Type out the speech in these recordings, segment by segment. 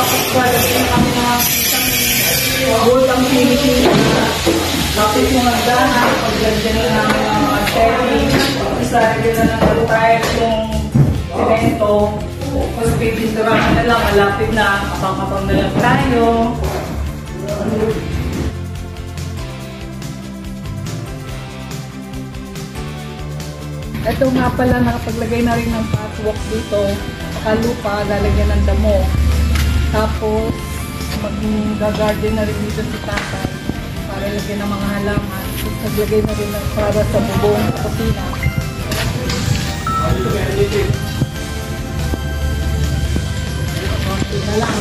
Tapos lalagyan kami ng isang gold ang finishing na lapit yung hagdanan. Paglagyan na namin ng mga setting. Tapos lalagyan na ng tiles yung semento. Tapos pipinturahan na lang, malapit na. Kapang-kapang na lang tayo. Ito nga pala, nakapaglagay na rin ng patwalk dito. Kalupa, lalagyan ng damo. Tapos, mag-garden na rin dito si tatay para lagyan ng mga halaman. Tapos, naglagay na rin para sa bubong sa kusina. Konti na lang.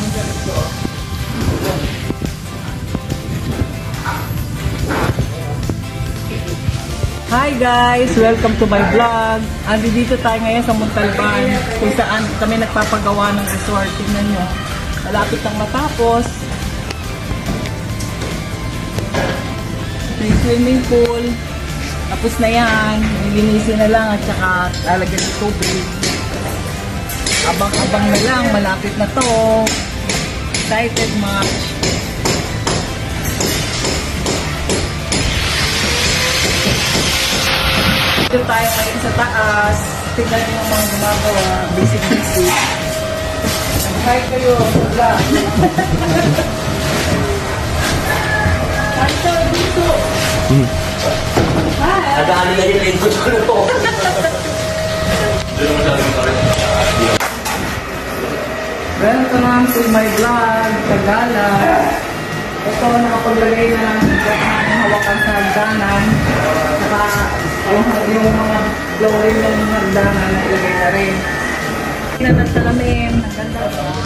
Hi guys! Welcome to my vlog. Dito tayo ngayon sa Montalban kung saan kami nagpapagawa ng resort. Tingnan nyo. Malapit ang matapos. May swimming pool. Tapos na yan. Linisin na lang at saka lalagyan ng tubig. Abang-abang na lang. Malapit na to. Excited much. Dito tayo ngayon sa taas. Tingnan nyo yung mga gumagawa. Basic. Hi kayo. Wala. Hi kayo dito. Hi. Nag-aali na yung lingkod ko na to. Welcome to my vlog. Tagala. Ito, nakapaglagay na lang ng hawakan sa hagdanan. Saka yung mga flooring ng hagdanan na ilagay na rin. Ng salamin. Ang ganda ba?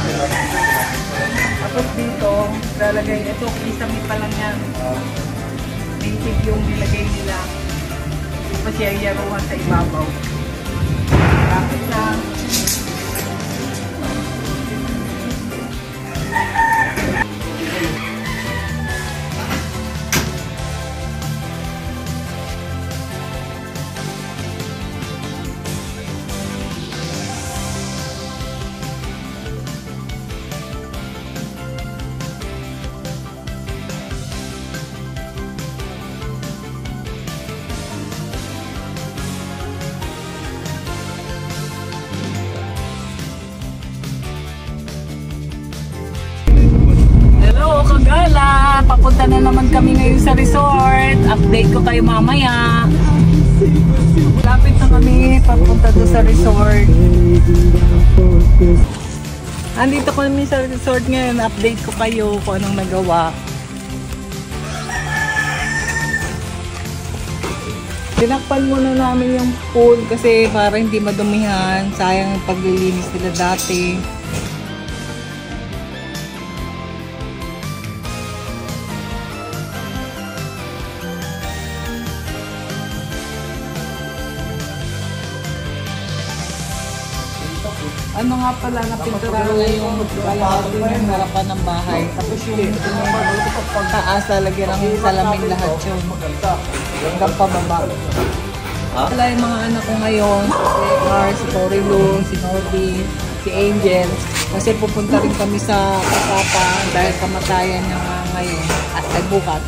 Tapos dito, lalagay ito. Kisami pa lang yan. Basic yung nilagay nila. Tapos yayaruhan sa ibabaw. Bakit lang? Kagala, papunta na naman kami ngayon sa resort. Update ko kayo mamaya. Lapit na kami papunta doon sa resort. Andito kami sa resort ngayon. Update ko kayo kung anong nagawa. Tinakpan muna namin yung pool kasi para hindi madumihan. Sayang ang paglilinis nila dati. Ano nga pala, napinturahan na yung harapan ng bahay. Tapos yung pagtaas, lalagyan ng salamin lahat yun. Hanggang pababa. Wala yung mga anak ko ngayon, si Mar, si Torilo, si Norby, si Angel. Kasi pupunta rin kami sa Papa dahil kamatayan niya ngayon at ay bukas.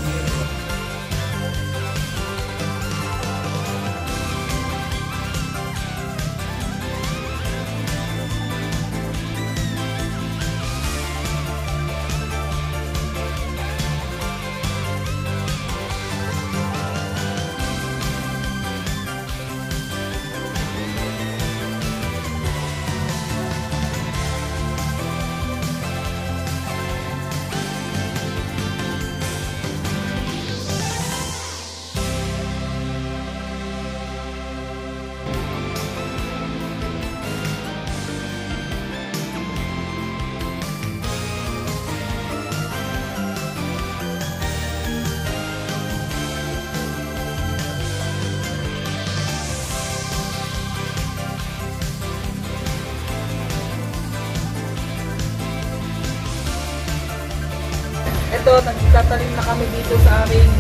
Ito, nagtatanim na kami dito sa aming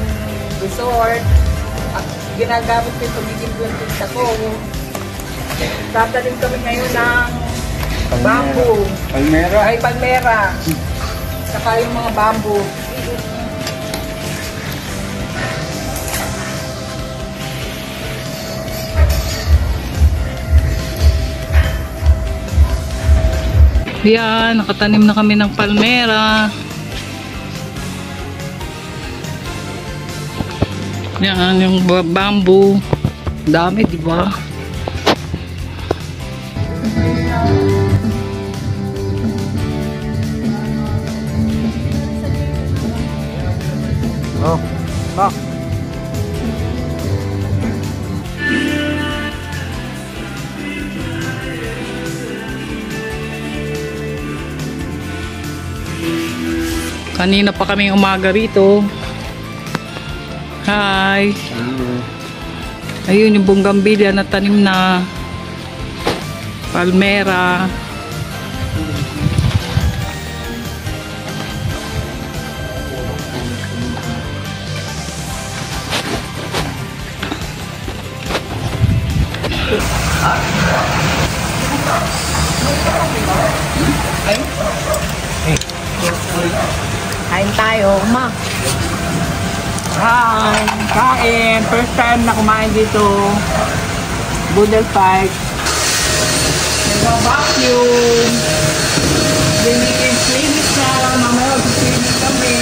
resort. At ginagamit ko yung pagiging plantis ako. Tatanim kami ngayon ng bamboo. Palmera. Ay, palmera. Saka yung mga bamboo. Yan, nakatanim na kami ng palmera. Yan, yung bamboo. Dami, di ba? Oh, bak. Kanina pa kaming umaga rito. Hi. Ayun yung bonggambilya na tanim na palmera. Kain tayo, ma. Hi! Kain! First time na kumain dito. Boodle Fight. Nag-vacuum. Linis na lang. Mamaya mag-swimming kami.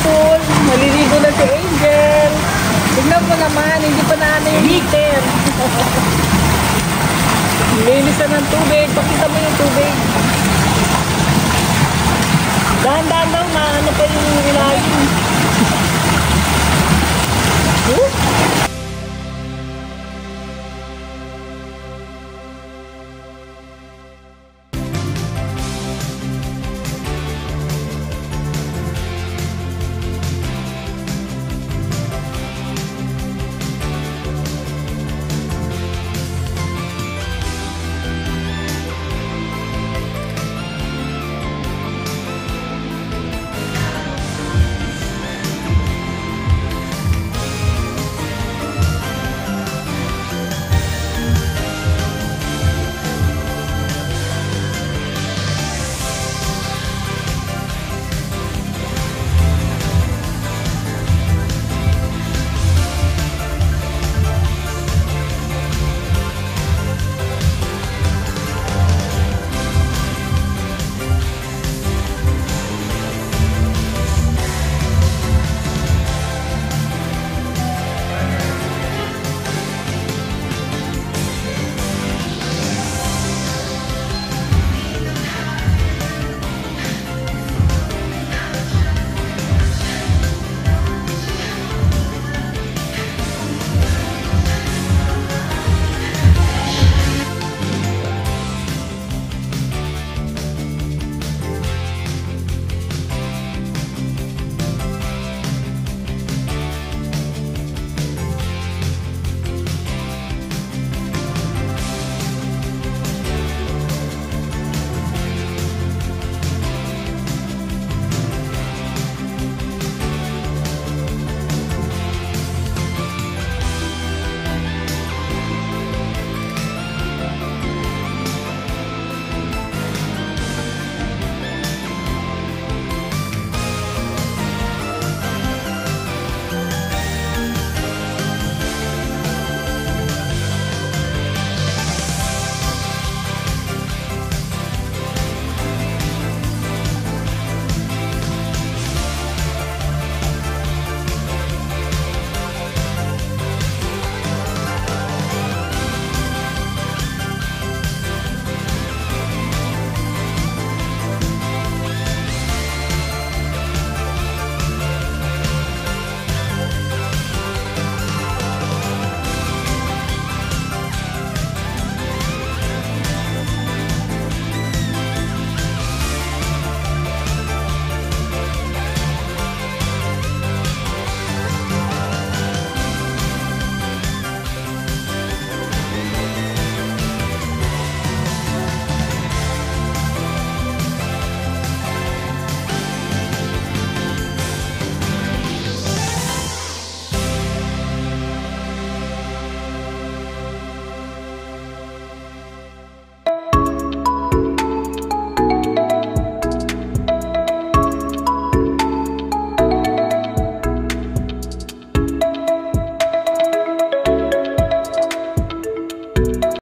Pool. Maliligo na si Angel. Tignan mo naman, hindi pa na yung heater. Linis na ng tubig. Pakita mo yung tubig. Dahan-dahan lang na ano pa yung ilalim.